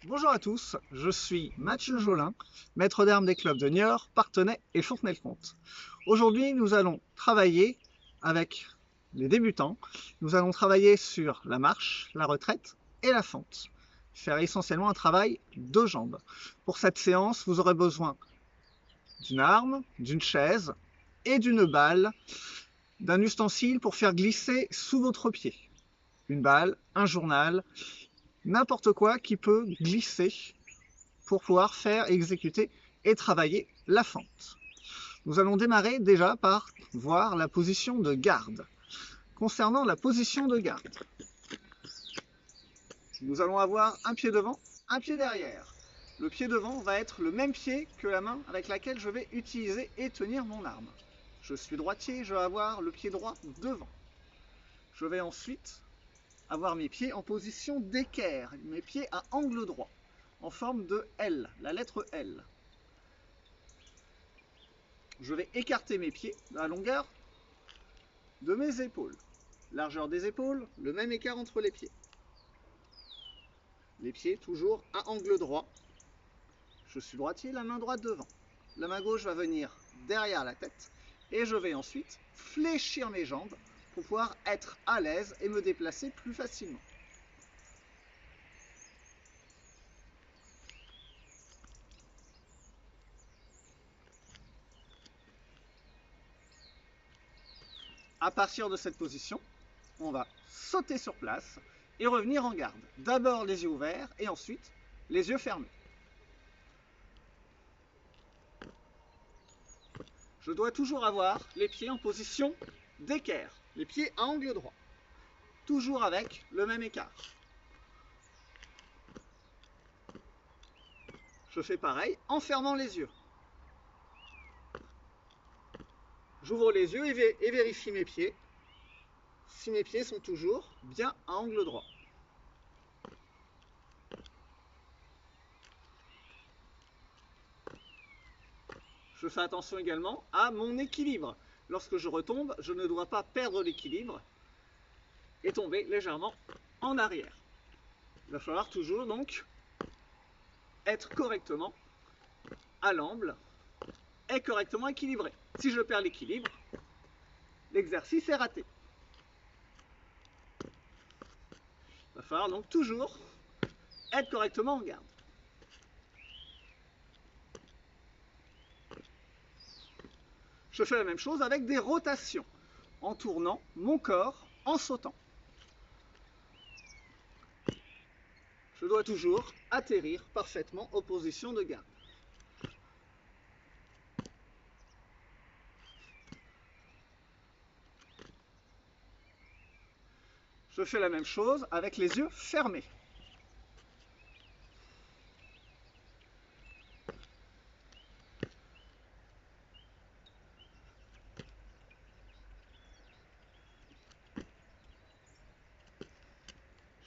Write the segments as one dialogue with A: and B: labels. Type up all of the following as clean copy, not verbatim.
A: Bonjour à tous, je suis Mathieu Jolin, maître d'armes des clubs de Niort, Parthenay et Fontenay-le-Comte. Aujourd'hui, nous allons travailler avec les débutants. Nous allons travailler sur la marche, la retraite et la fente. Faire essentiellement un travail de jambes. Pour cette séance, vous aurez besoin d'une arme, d'une chaise et d'une balle, d'un ustensile pour faire glisser sous votre pied. Une balle, un journal, n'importe quoi qui peut glisser pour pouvoir faire exécuter et travailler la fente. Nous allons démarrer déjà par voir la position de garde. Concernant la position de garde, nous allons avoir un pied devant, un pied derrière. Le pied devant va être le même pied que la main avec laquelle je vais utiliser et tenir mon arme. Je suis droitier, je vais avoir le pied droit devant. Je vais ensuite avoir mes pieds en position d'équerre, mes pieds à angle droit, en forme de L, la lettre L. Je vais écarter mes pieds à la longueur de mes épaules. Largeur des épaules, le même écart entre les pieds. Les pieds toujours à angle droit. Je suis droitier, la main droite devant. La main gauche va venir derrière la tête et je vais ensuite fléchir mes jambes pour pouvoir être à l'aise et me déplacer plus facilement. À partir de cette position, on va sauter sur place et revenir en garde. D'abord les yeux ouverts et ensuite les yeux fermés. Je dois toujours avoir les pieds en position d'équerre, les pieds à angle droit, toujours avec le même écart. Je fais pareil en fermant les yeux. J'ouvre les yeux et vérifie mes pieds, si mes pieds sont toujours bien à angle droit. Je fais attention également à mon équilibre. Lorsque je retombe, je ne dois pas perdre l'équilibre et tomber légèrement en arrière. Il va falloir toujours donc être correctement à l'angle et correctement équilibré. Si je perds l'équilibre, l'exercice est raté. Il va falloir donc toujours être correctement en garde. Je fais la même chose avec des rotations, en tournant mon corps, en sautant. Je dois toujours atterrir parfaitement aux positions de garde. Je fais la même chose avec les yeux fermés.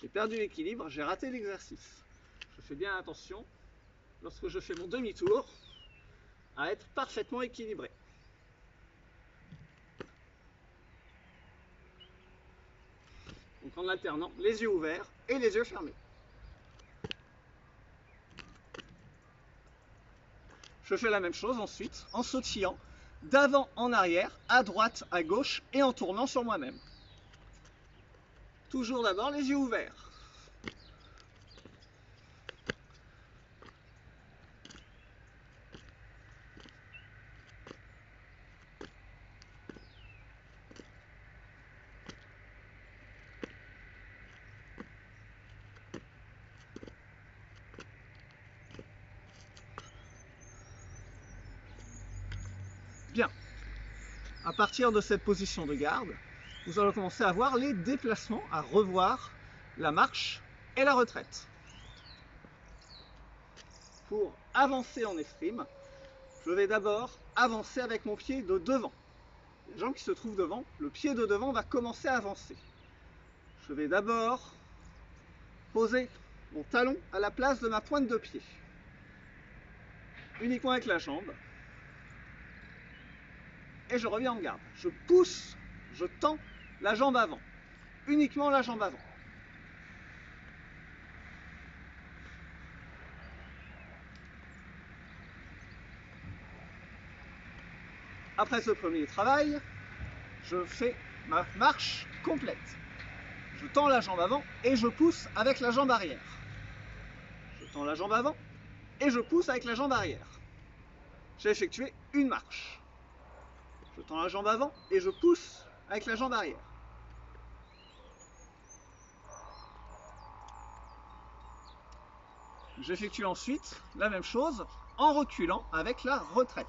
A: J'ai perdu l'équilibre, j'ai raté l'exercice. Je fais bien attention, lorsque je fais mon demi-tour, à être parfaitement équilibré. Donc en alternant les yeux ouverts et les yeux fermés. Je fais la même chose ensuite en sautillant d'avant en arrière, à droite, à gauche et en tournant sur moi-même. Toujours d'abord les yeux ouverts. Bien. À partir de cette position de garde, nous allons commencer à voir les déplacements, à revoir la marche et la retraite. Pour avancer en escrime, je vais d'abord avancer avec mon pied de devant. Les jambes qui se trouvent devant, le pied de devant va commencer à avancer. Je vais d'abord poser mon talon à la place de ma pointe de pied. Uniquement avec la jambe. Et je reviens en garde. Je pousse, je tends la jambe avant. Uniquement la jambe avant. Après ce premier travail, je fais ma marche complète. Je tends la jambe avant et je pousse avec la jambe arrière. Je tends la jambe avant et je pousse avec la jambe arrière. J'ai effectué une marche. Je tends la jambe avant et je pousse avec la jambe arrière. J'effectue ensuite la même chose en reculant avec la retraite.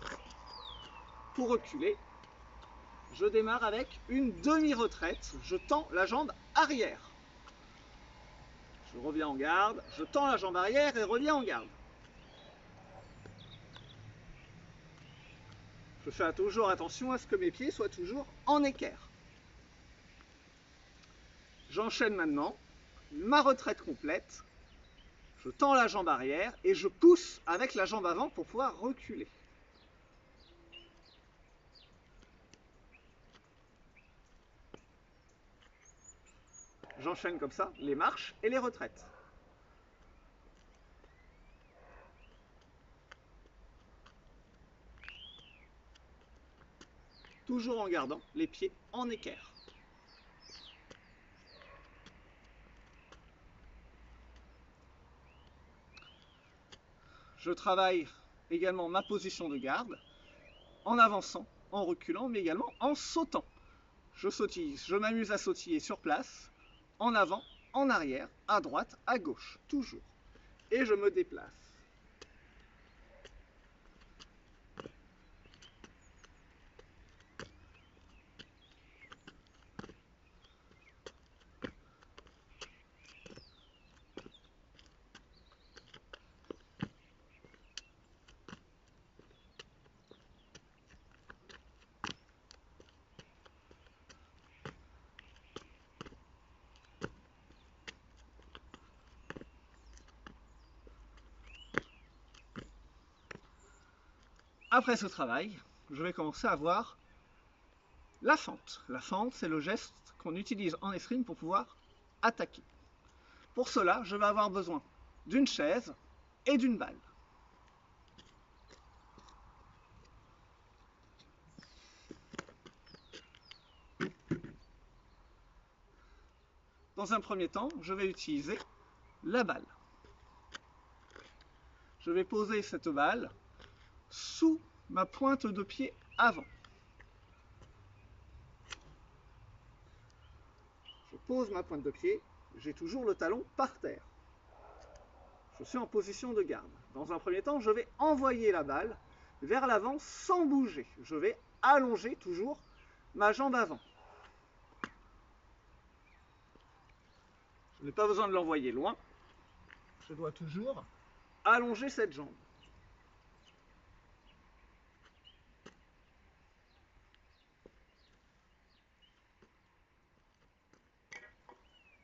A: Pour reculer, je démarre avec une demi-retraite. Je tends la jambe arrière. Je reviens en garde, je tends la jambe arrière et reviens en garde. Je fais toujours attention à ce que mes pieds soient toujours en équerre. J'enchaîne maintenant ma retraite complète. Je tends la jambe arrière et je pousse avec la jambe avant pour pouvoir reculer. J'enchaîne comme ça les marches et les retraites. Toujours en gardant les pieds en équerre. Je travaille également ma position de garde en avançant, en reculant, mais également en sautant. Je sautille, je m'amuse à sautiller sur place, en avant, en arrière, à droite, à gauche, toujours. Et je me déplace. Après ce travail, je vais commencer à voir la fente. La fente, c'est le geste qu'on utilise en escrime pour pouvoir attaquer. Pour cela, je vais avoir besoin d'une chaise et d'une balle. Dans un premier temps, je vais utiliser la balle. Je vais poser cette balle sous ma pointe de pied avant. Je pose ma pointe de pied, j'ai toujours le talon par terre. Je suis en position de garde. Dans un premier temps, je vais envoyer la balle vers l'avant sans bouger. Je vais allonger toujours ma jambe avant. Je n'ai pas besoin de l'envoyer loin. Je dois toujours allonger cette jambe.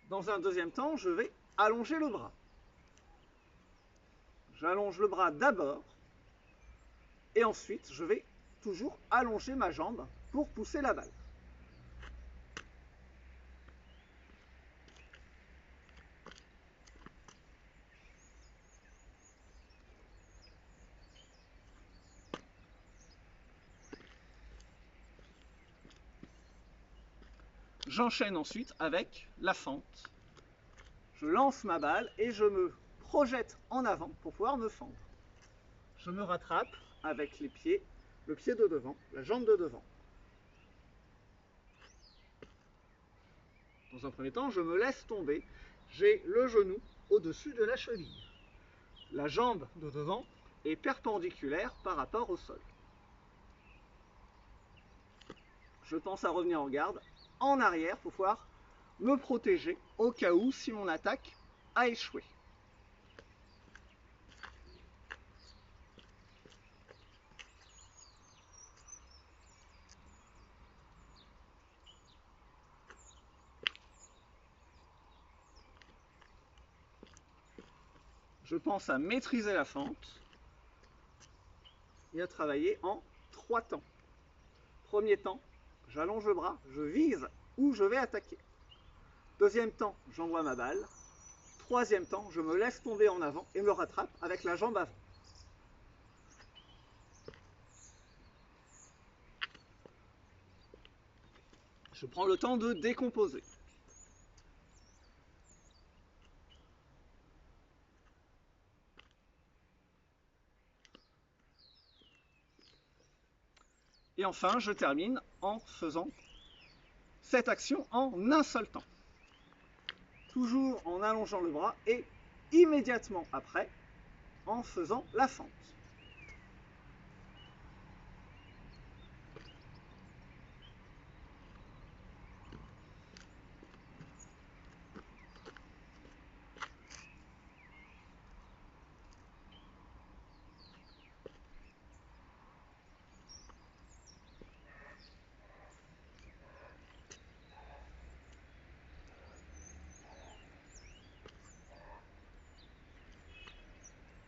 A: Dans un deuxième temps, je vais allonger le bras. J'allonge le bras d'abord et ensuite je vais toujours allonger ma jambe pour pousser la balle. J'enchaîne ensuite avec la fente. Je lance ma balle et je me projette en avant pour pouvoir me fendre. Je me rattrape avec les pieds, le pied de devant, la jambe de devant. Dans un premier temps, je me laisse tomber. J'ai le genou au-dessus de la cheville. La jambe de devant est perpendiculaire par rapport au sol. Je pense à revenir en garde, en arrière pour pouvoir me protéger au cas où si mon attaque a échoué. Je pense à maîtriser la fente et à travailler en 3 temps. Premier temps, j'allonge le bras, je vise où je vais attaquer. Deuxième temps, j'envoie ma balle. Troisième temps, je me laisse tomber en avant et me rattrape avec la jambe avant. Je prends le temps de décomposer. Et enfin, je termine en faisant cette action en un seul temps. Toujours en allongeant le bras et immédiatement après, en faisant la fente.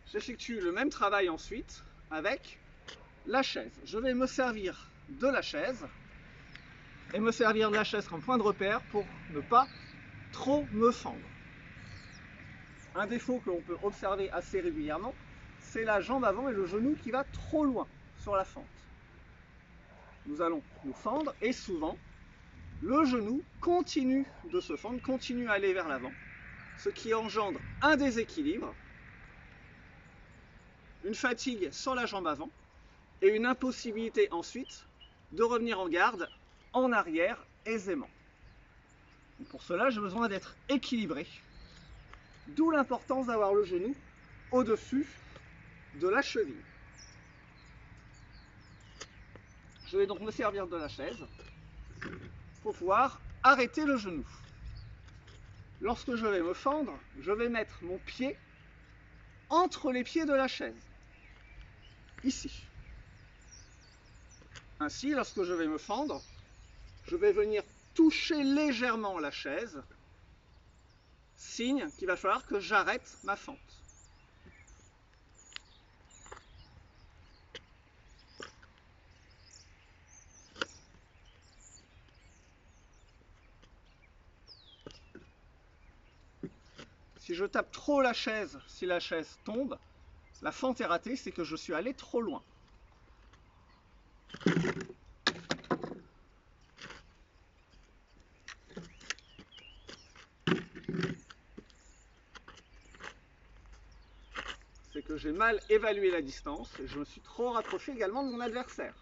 A: J'effectue le même travail ensuite avec la chaise. Je vais me servir de la chaise et me servir de la chaise comme point de repère pour ne pas trop me fendre. Un défaut que l'on peut observer assez régulièrement, c'est la jambe avant et le genou qui va trop loin sur la fente. Nous allons nous fendre et souvent, le genou continue de se fendre, continue à aller vers l'avant, ce qui engendre un déséquilibre, une fatigue sur la jambe avant et une impossibilité ensuite de revenir en garde en arrière aisément. Et pour cela, j'ai besoin d'être équilibré, d'où l'importance d'avoir le genou au-dessus de la cheville. Je vais donc me servir de la chaise pour pouvoir arrêter le genou. Lorsque je vais me fendre, je vais mettre mon pied entre les pieds de la chaise, ici. Ainsi, lorsque je vais me fendre, je vais venir toucher légèrement la chaise, signe qu'il va falloir que j'arrête ma fente. Si je tape trop la chaise, si la chaise tombe, la fente est ratée, c'est que je suis allé trop loin. C'est que j'ai mal évalué la distance et je me suis trop rapproché également de mon adversaire.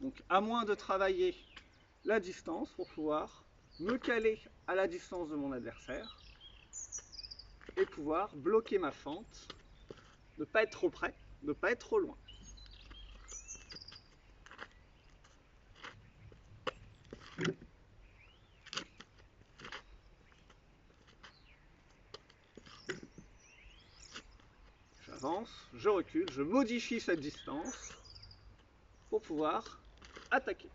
A: Donc, à moins de travailler la distance pour pouvoir me caler à la distance de mon adversaire et pouvoir bloquer ma fente, ne pas être trop près, ne pas être trop loin. J'avance, je recule, je modifie cette distance pour pouvoir attaquer.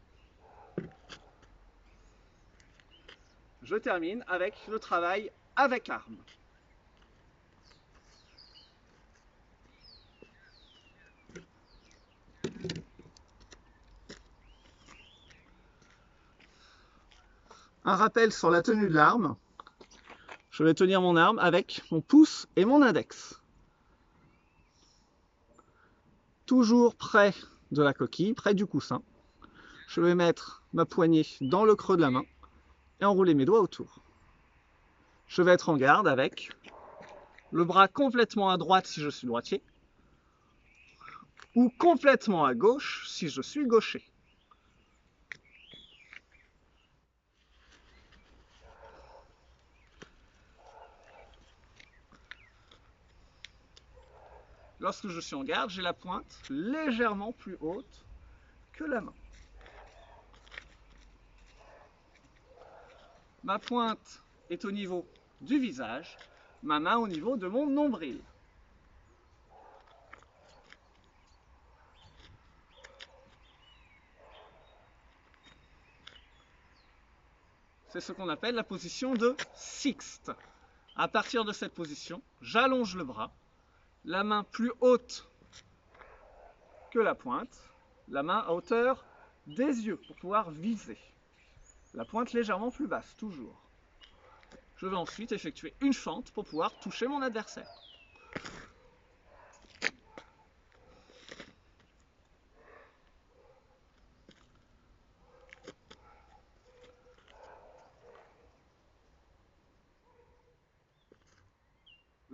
A: Je termine avec le travail avec arme. Un rappel sur la tenue de l'arme. Je vais tenir mon arme avec mon pouce et mon index. Toujours près de la coquille, près du coussin. Je vais mettre ma poignée dans le creux de la main et enrouler mes doigts autour. Je vais être en garde avec le bras complètement à droite si je suis droitier ou complètement à gauche si je suis gaucher. Lorsque je suis en garde, j'ai la pointe légèrement plus haute que la main. Ma pointe est au niveau du visage, ma main au niveau de mon nombril. C'est ce qu'on appelle la position de sixte. À partir de cette position, j'allonge le bras, la main plus haute que la pointe, la main à hauteur des yeux pour pouvoir viser. La pointe légèrement plus basse, toujours. Je vais ensuite effectuer une fente pour pouvoir toucher mon adversaire.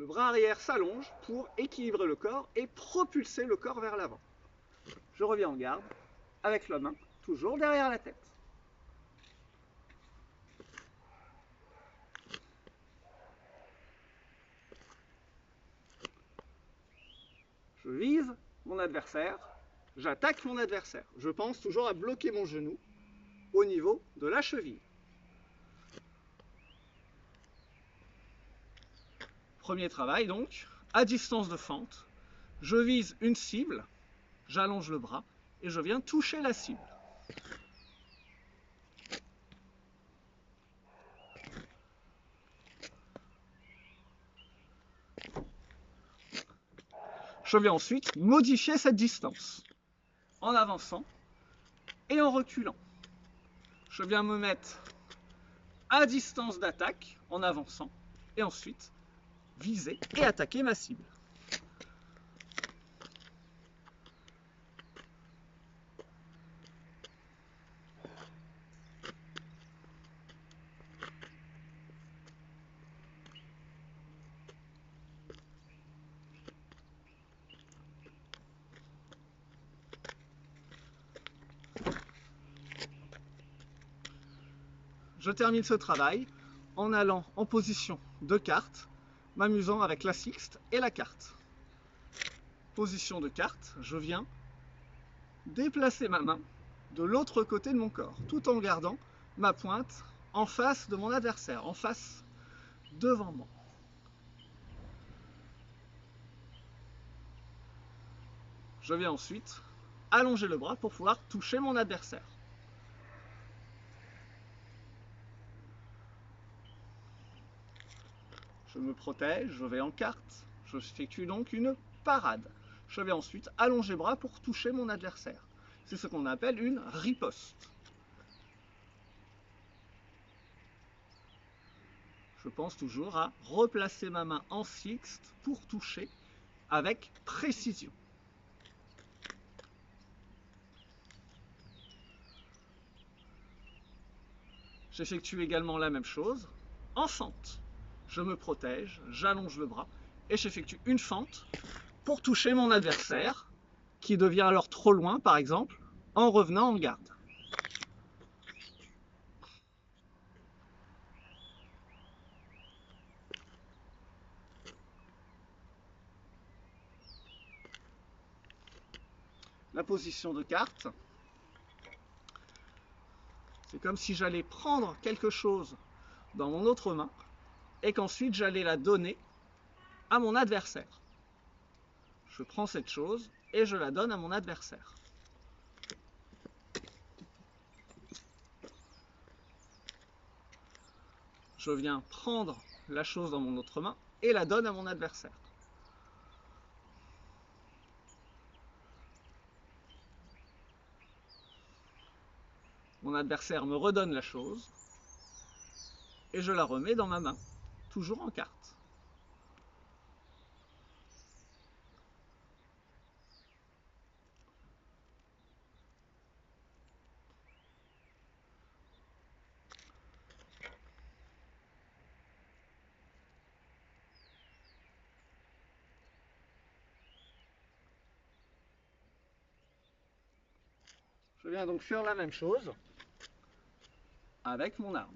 A: Le bras arrière s'allonge pour équilibrer le corps et propulser le corps vers l'avant. Je reviens en garde avec la main toujours derrière la tête. Je vise mon adversaire, j'attaque mon adversaire. Je pense toujours à bloquer mon genou au niveau de la cheville. Premier travail donc, à distance de fente, je vise une cible, j'allonge le bras et je viens toucher la cible. Je vais ensuite modifier cette distance en avançant et en reculant. Je viens me mettre à distance d'attaque en avançant et ensuite viser et attaquer ma cible. Je termine ce travail en allant en position de carte, m'amusant avec la sixte et la carte. Position de carte, je viens déplacer ma main de l'autre côté de mon corps, tout en gardant ma pointe en face de mon adversaire, en face devant moi. Je viens ensuite allonger le bras pour pouvoir toucher mon adversaire. Je me protège, je vais en carte, je effectue donc une parade. Je vais ensuite allonger le bras pour toucher mon adversaire. C'est ce qu'on appelle une riposte. Je pense toujours à replacer ma main en sixte pour toucher avec précision. J'effectue également la même chose en fente. Je me protège, j'allonge le bras et j'effectue une fente pour toucher mon adversaire qui devient alors trop loin par exemple en revenant en garde. La position de carte, c'est comme si j'allais prendre quelque chose dans mon autre main et qu'ensuite j'allais la donner à mon adversaire. Je prends cette chose et je la donne à mon adversaire. Je viens prendre la chose dans mon autre main et la donne à mon adversaire. Mon adversaire me redonne la chose et je la remets dans ma main, toujours en carte. Je viens donc faire la même chose avec mon arme.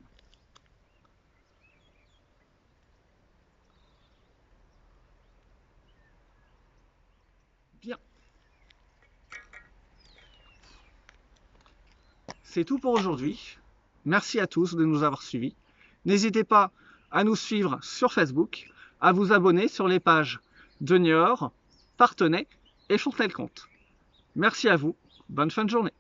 A: Bien. C'est tout pour aujourd'hui. Merci à tous de nous avoir suivis. N'hésitez pas à nous suivre sur Facebook, à vous abonner sur les pages de Niort, Parthenay et Fontenay-le-Comte. Merci à vous. Bonne fin de journée.